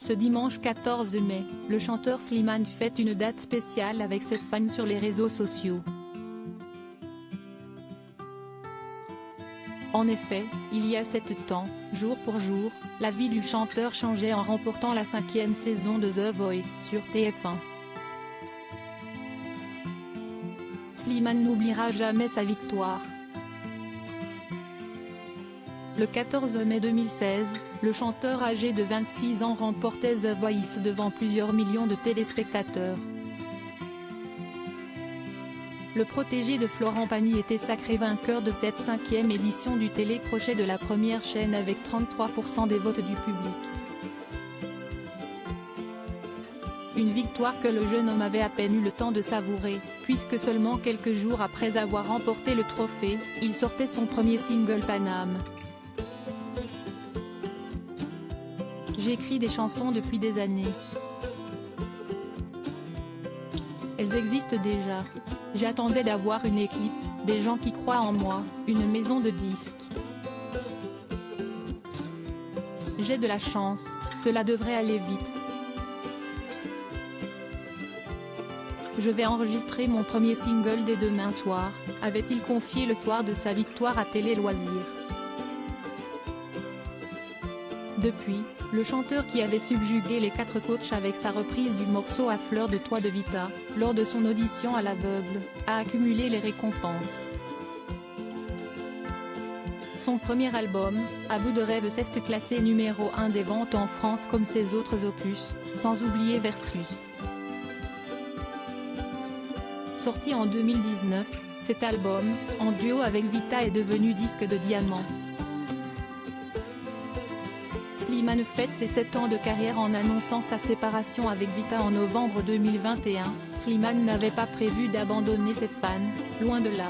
Ce dimanche 14 mai, le chanteur Slimane fête une date spéciale avec ses fans sur les réseaux sociaux. En effet, il y a 7 ans, jour pour jour, la vie du chanteur changeait en remportant la 5e saison de The Voice sur TF1. Slimane n'oubliera jamais sa victoire. Le 14 mai 2016, le chanteur âgé de 26 ans remportait The Voice devant plusieurs millions de téléspectateurs. Le protégé de Florent Pagny était sacré vainqueur de cette 5e édition du télécrochet de la première chaîne avec 33% des votes du public. Une victoire que le jeune homme avait à peine eu le temps de savourer, puisque seulement quelques jours après avoir remporté le trophée, il sortait son premier single Paname. J'écris des chansons depuis des années. Elles existent déjà. J'attendais d'avoir une équipe, des gens qui croient en moi, une maison de disques. J'ai de la chance, cela devrait aller vite. Je vais enregistrer mon premier single dès demain soir, avait-il confié le soir de sa victoire à Télé Loisirs. Depuis, le chanteur qui avait subjugué les 4 coachs avec sa reprise du morceau À fleur de toi de Vita, lors de son audition à l'aveugle, a accumulé les récompenses. Son premier album, À bout de rêve, s'est classé numéro 1 des ventes en France comme ses autres opus, sans oublier Versus. Sorti en 2019, cet album, en duo avec Vita, est devenu disque de diamant. Slimane fête ses 7 ans de carrière en annonçant sa séparation avec Vita en novembre 2021. Slimane n'avait pas prévu d'abandonner ses fans, loin de là.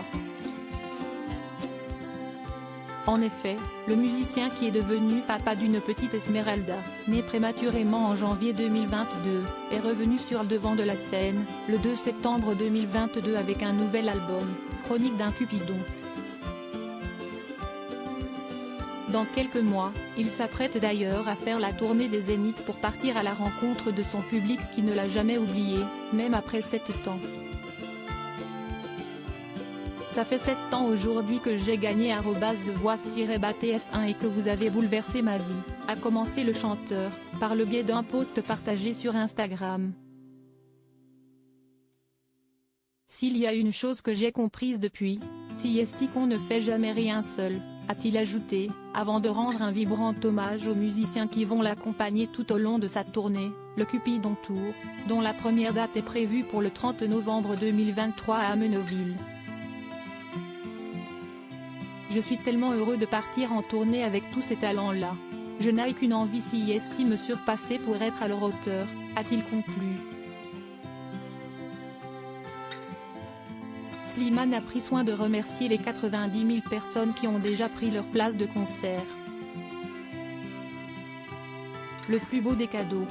En effet, le musicien qui est devenu papa d'une petite Esmeralda, née prématurément en janvier 2022, est revenu sur le devant de la scène, le 2 septembre 2022 avec un nouvel album, Chronique d'un Cupidon. Dans quelques mois, il s'apprête d'ailleurs à faire la tournée des Zéniths pour partir à la rencontre de son public qui ne l'a jamais oublié, même après 7 ans. Ça fait 7 ans aujourd'hui que j'ai gagné @TheVoice-TF1 et que vous avez bouleversé ma vie, a commencé le chanteur, par le biais d'un post partagé sur Instagram. S'il y a une chose que j'ai comprise depuis, c'est qu'on ne fait jamais rien seul, a-t-il ajouté, avant de rendre un vibrant hommage aux musiciens qui vont l'accompagner tout au long de sa tournée, le Cupidon Tour, dont la première date est prévue pour le 30 novembre 2023 à Amenoville. Je suis tellement heureux de partir en tournée avec tous ces talents-là. Je n'ai qu'une envie, me surpasser pour être à leur hauteur, a-t-il conclu. Slimane a pris soin de remercier les 90 000 personnes qui ont déjà pris leur place de concert. Le plus beau des cadeaux,